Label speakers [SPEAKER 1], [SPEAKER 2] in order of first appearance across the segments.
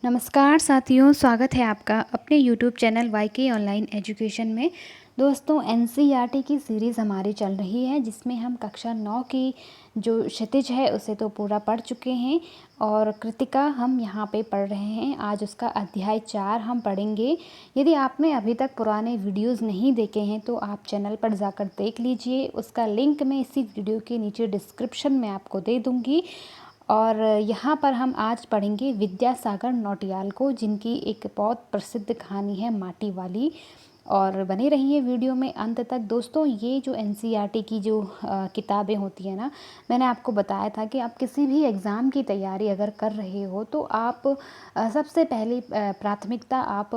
[SPEAKER 1] नमस्कार साथियों, स्वागत है आपका अपने यूट्यूब चैनल वाईके ऑनलाइन एजुकेशन में। दोस्तों, एनसीईआरटी की सीरीज़ हमारी चल रही है जिसमें हम कक्षा 9 की जो क्षितिज है उसे तो पूरा पढ़ चुके हैं और कृतिका हम यहाँ पे पढ़ रहे हैं। आज उसका अध्याय 4 हम पढ़ेंगे। यदि आपने अभी तक पुराने वीडियोस नहीं देखे हैं तो आप चैनल पर जाकर देख लीजिए। उसका लिंक मैं इसी वीडियो के नीचे डिस्क्रिप्शन में आपको दे दूँगी। और यहाँ पर हम आज पढ़ेंगे विद्यासागर नौटियाल को, जिनकी एक बहुत प्रसिद्ध कहानी है माटी वाली। और बने रहिए वीडियो में अंत तक। दोस्तों, ये जो एनसीईआरटी की जो किताबें होती है ना, मैंने आपको बताया था कि आप किसी भी एग्ज़ाम की तैयारी अगर कर रहे हो तो आप सबसे पहली प्राथमिकता आप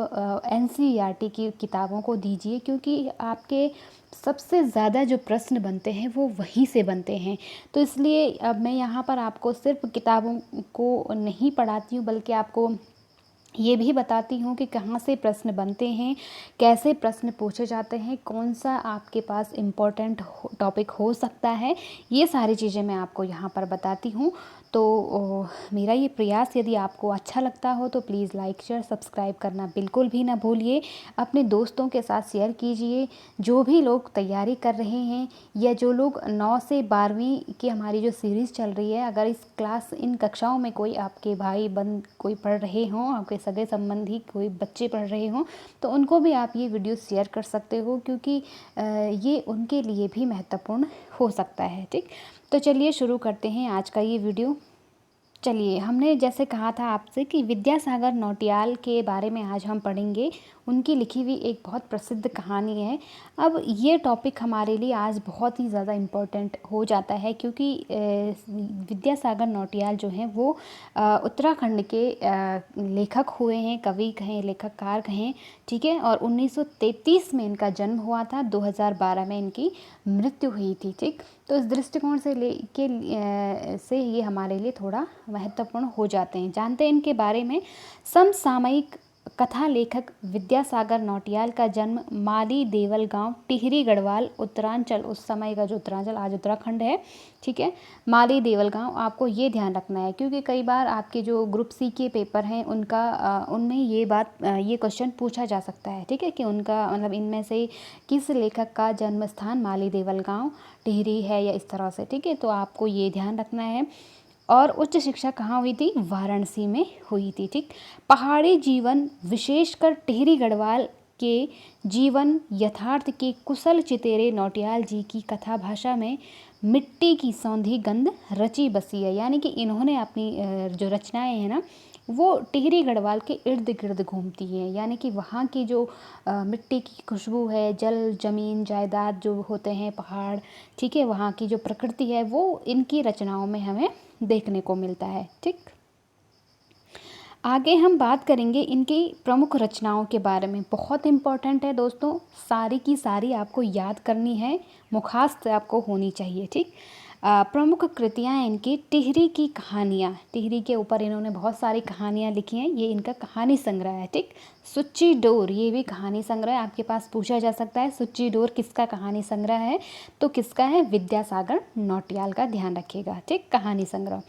[SPEAKER 1] एनसीईआरटी की किताबों को दीजिए, क्योंकि आपके सबसे ज़्यादा जो प्रश्न बनते हैं वो वहीं से बनते हैं। तो इसलिए अब मैं यहाँ पर आपको सिर्फ किताबों को नहीं पढ़ाती हूँ, बल्कि आपको ये भी बताती हूँ कि कहाँ से प्रश्न बनते हैं, कैसे प्रश्न पूछे जाते हैं, कौन सा आपके पास इम्पोर्टेंट टॉपिक हो सकता है। ये सारी चीज़ें मैं आपको यहाँ पर बताती हूँ। तो मेरा ये प्रयास यदि आपको अच्छा लगता हो तो प्लीज़ लाइक शेयर सब्सक्राइब करना बिल्कुल भी ना भूलिए। अपने दोस्तों के साथ शेयर कीजिए। जो भी लोग तैयारी कर रहे हैं या जो लोग 9 से 12वीं की हमारी जो सीरीज़ चल रही है, अगर इन कक्षाओं में कोई आपके भाई बंद कोई पढ़ रहे हों, आपके सगे संबंधी कोई बच्चे पढ़ रहे हों, तो उनको भी आप ये वीडियो शेयर कर सकते हो, क्योंकि ये उनके लिए भी महत्वपूर्ण हो सकता है। ठीक, तो चलिए शुरू करते हैं आज का ये वीडियो। चलिए, हमने जैसे कहा था आपसे कि विद्यासागर नौटियाल के बारे में आज हम पढ़ेंगे। उनकी लिखी हुई एक बहुत प्रसिद्ध कहानी है। अब ये टॉपिक हमारे लिए आज बहुत ही ज़्यादा इम्पोर्टेंट हो जाता है, क्योंकि विद्यासागर नौटियाल जो हैं वो उत्तराखंड के लेखक हुए हैं, कवि कहें, लेखककार कहें, ठीक है। और 1933 में इनका जन्म हुआ था, 2012 में इनकी मृत्यु हुई थी। ठीक, तो इस दृष्टिकोण से ये हमारे लिए थोड़ा महत्वपूर्ण हो जाते हैं। जानते हैं इनके बारे में। समसामयिक कथा लेखक विद्यासागर नौटियाल का जन्म माली देवल गांव, टिहरी गढ़वाल, उत्तरांचल, उस समय का जो उत्तरांचल आज उत्तराखंड है, ठीक है, माली देवल गांव। आपको ये ध्यान रखना है, क्योंकि कई बार आपके जो ग्रुप सी के पेपर हैं उनमें ये क्वेश्चन पूछा जा सकता है, ठीक है, कि उनका मतलब इनमें से किस लेखक का जन्म स्थान माली देवल गांव, टिहरी है या इस तरह से, ठीक है। तो आपको ये ध्यान रखना है। और उच्च शिक्षा कहाँ हुई थी? वाराणसी में हुई थी। ठीक, पहाड़ी जीवन, विशेषकर टिहरी गढ़वाल के जीवन यथार्थ के कुशल चितेरे नौटियाल जी की कथा भाषा में मिट्टी की सौंधी गंध रची बसी है। यानी कि इन्होंने अपनी जो रचनाएं हैं ना, वो टिहरी गढ़वाल के इर्द गिर्द घूमती हैं। यानी कि वहाँ की जो मिट्टी की खुशबू है, जल जमीन जायदाद जो होते हैं, पहाड़, ठीक है, वहाँ की जो प्रकृति है वो इनकी रचनाओं में हमें देखने को मिलता है। ठीक, आगे हम बात करेंगे इनकी प्रमुख रचनाओं के बारे में। बहुत इम्पॉर्टेंट है दोस्तों, सारी की सारी आपको याद करनी है, मुखस्त आपको होनी चाहिए। ठीक, प्रमुख कृतियाँ हैं इनकी। टिहरी की कहानियाँ, टिहरी के ऊपर इन्होंने बहुत सारी कहानियाँ लिखी हैं, ये इनका कहानी संग्रह है। ठीक, सुच्ची डोर, ये भी कहानी संग्रह है। आपके पास पूछा जा सकता है सुच्ची डोर किसका कहानी संग्रह है, तो किसका है? विद्यासागर नौटियाल का, ध्यान रखिएगा। ठीक, कहानी संग्रह।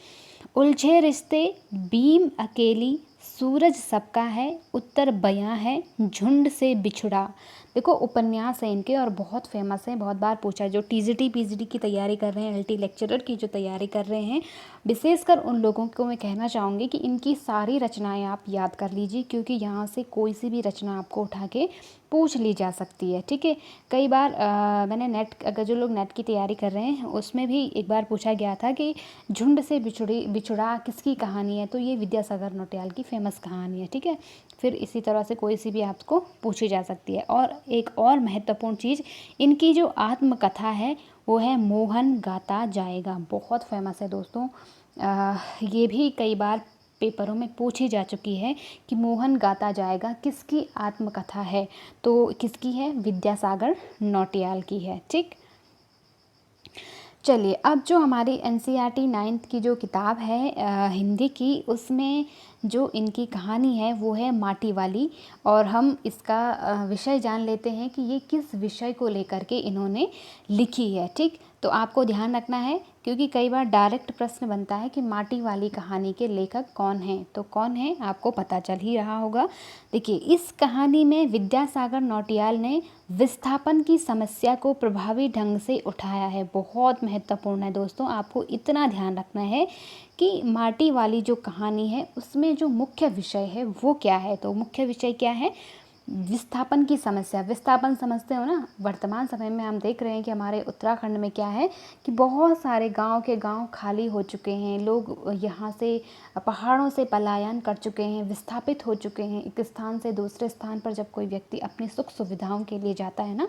[SPEAKER 1] उलझे रिश्ते, बीम अकेली, सूरज सबका है, उत्तर बयां है, झुंड से बिछुड़ा। देखो, उपन्यास है इनके और बहुत फेमस हैं, बहुत बार पूछा है। जो टीजीटी पीजीटी की तैयारी कर रहे हैं, एलटी लेक्चरर की जो तैयारी कर रहे हैं, विशेषकर उन लोगों को मैं कहना चाहूँगी कि इनकी सारी रचनाएं आप याद कर लीजिए, क्योंकि यहाँ से कोई सी भी रचना आपको उठा के पूछ ली जा सकती है। ठीक है, कई बार अगर जो लोग नेट की तैयारी कर रहे हैं उसमें भी एक बार पूछा गया था कि झुंड से बिछुड़ा किसकी कहानी है, तो ये विद्यासागर नौटियाल की फेमस कहानी है। ठीक है, फिर इसी तरह से कोई सी भी आपको पूछी जा सकती है। और एक और महत्वपूर्ण चीज़, इनकी जो आत्मकथा है वो है मोहन गाता जाएगा। बहुत फेमस है दोस्तों। ये भी कई बार पेपरों में पूछी जा चुकी है कि मोहन गाता जाएगा किसकी आत्मकथा है, तो किसकी है? विद्यासागर नौटियाल की है। ठीक, चलिए, अब जो हमारी एनसीईआरटी 9th की जो किताब है हिंदी की, उसमें जो इनकी कहानी है वो है माटी वाली। और हम इसका विषय जान लेते हैं कि ये किस विषय को लेकर के इन्होंने लिखी है। ठीक, तो आपको ध्यान रखना है, क्योंकि कई बार डायरेक्ट प्रश्न बनता है कि माटी वाली कहानी के लेखक कौन हैं। तो कौन है आपको पता चल ही रहा होगा। देखिए, इस कहानी में विद्यासागर नौटियाल ने विस्थापन की समस्या को प्रभावी ढंग से उठाया है। बहुत महत्वपूर्ण है दोस्तों, आपको इतना ध्यान रखना है कि माटी वाली जो कहानी है उसमें जो मुख्य विषय है वो क्या है। तो मुख्य विषय क्या है? विस्थापन की समस्या। विस्थापन समझते हो ना, वर्तमान समय में हम देख रहे हैं कि हमारे उत्तराखंड में क्या है कि बहुत सारे गांव के गांव खाली हो चुके हैं। लोग यहाँ से पहाड़ों से पलायन कर चुके हैं, विस्थापित हो चुके हैं। एक स्थान से दूसरे स्थान पर जब कोई व्यक्ति अपनी सुख सुविधाओं के लिए जाता है ना,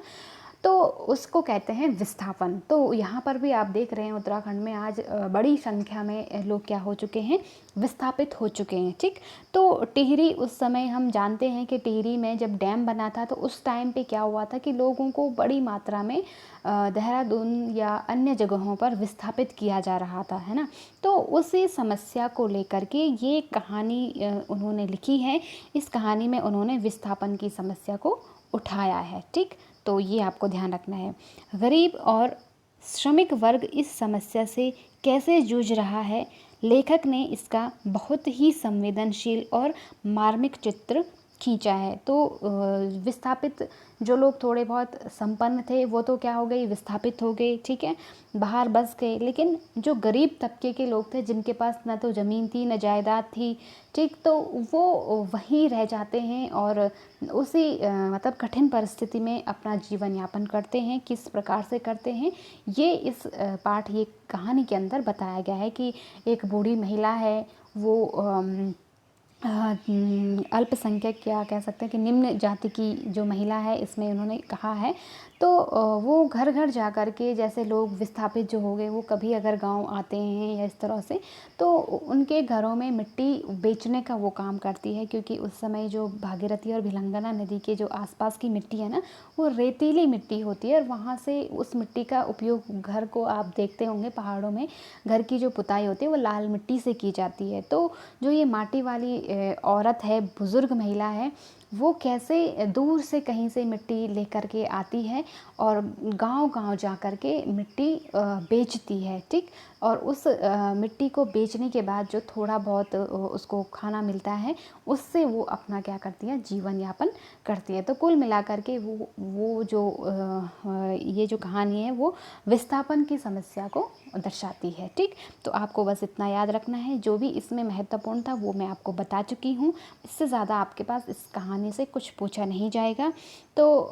[SPEAKER 1] तो उसको कहते हैं विस्थापन। तो यहाँ पर भी आप देख रहे हैं उत्तराखंड में आज बड़ी संख्या में लोग क्या हो चुके हैं, विस्थापित हो चुके हैं। ठीक, तो टिहरी उस समय हम जानते हैं कि टिहरी में जब डैम बना था तो उस टाइम पे क्या हुआ था कि लोगों को बड़ी मात्रा में देहरादून या अन्य जगहों पर विस्थापित किया जा रहा था, है ना। तो उसी समस्या को लेकर के ये कहानी उन्होंने लिखी है। इस कहानी में उन्होंने विस्थापन की समस्या को उठाया है। ठीक, तो ये आपको ध्यान रखना है। गरीब और श्रमिक वर्ग इस समस्या से कैसे जूझ रहा है, लेखक ने इसका बहुत ही संवेदनशील और मार्मिक चित्र खींचा है। तो विस्थापित जो लोग थोड़े बहुत संपन्न थे वो तो क्या हो गए, विस्थापित हो गए, ठीक है, बाहर बस गए। लेकिन जो गरीब तबके के लोग थे जिनके पास ना तो ज़मीन थी न जायदाद थी, ठीक, तो वो वहीं रह जाते हैं और उसी मतलब कठिन परिस्थिति में अपना जीवन यापन करते हैं। किस प्रकार से करते हैं ये इस पाठ, ये कहानी के अंदर बताया गया है कि एक बूढ़ी महिला है, वो अल्पसंख्यक क्या कह सकते हैं कि निम्न जाति की जो महिला है, इसमें उन्होंने कहा है। तो वो घर घर जा कर के, जैसे लोग विस्थापित जो हो गए वो कभी अगर गांव आते हैं या इस तरह से, तो उनके घरों में मिट्टी बेचने का वो काम करती है। क्योंकि उस समय जो भागीरथी और भिलंगना नदी के जो आसपास की मिट्टी है ना, वो रेतीली मिट्टी होती है और वहाँ से उस मिट्टी का उपयोग, घर को आप देखते होंगे पहाड़ों में घर की जो पुताई होती है वो लाल मिट्टी से की जाती है। तो जो ये माटी वाली औरत है, बुज़ुर्ग महिला है, वो कैसे दूर से कहीं से मिट्टी लेकर के आती है और गांव-गांव जा कर के मिट्टी बेचती है। ठीक, और उस मिट्टी को बेचने के बाद जो थोड़ा बहुत उसको खाना मिलता है, उससे वो अपना क्या करती है, जीवन यापन करती है। तो कुल मिलाकर के वो जो ये जो कहानी है वो विस्थापन की समस्या को दर्शाती है। ठीक, तो आपको बस इतना याद रखना है। जो भी इसमें महत्वपूर्ण था वो मैं आपको बता चुकी हूँ। इससे ज़्यादा आपके पास इस कहानी से कुछ पूछा नहीं जाएगा। तो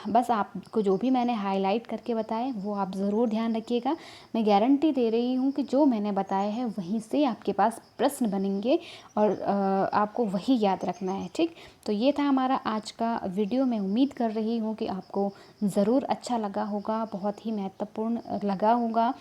[SPEAKER 1] बस आपको जो भी मैंने हाईलाइट करके बताए वो आप ज़रूर ध्यान रखिएगा। मैं गारंटी दे रही हूँ कि जो मैंने बताया है वहीं से आपके पास प्रश्न बनेंगे और आपको वही याद रखना है। ठीक, तो ये था हमारा आज का वीडियो। मैं उम्मीद कर रही हूँ कि आपको ज़रूर अच्छा लगा होगा, बहुत ही महत्वपूर्ण लगा होगा,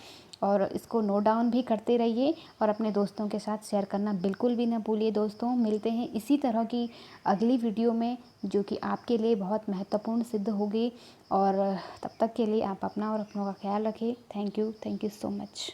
[SPEAKER 1] और इसको नोट डाउन भी करते रहिए और अपने दोस्तों के साथ शेयर करना बिल्कुल भी ना भूलिए। दोस्तों, मिलते हैं इसी तरह की अगली वीडियो में जो कि आपके लिए बहुत महत्वपूर्ण सिद्ध होगी। और तब तक के लिए आप अपना और अपनों का ख्याल रखें। Thank you so much.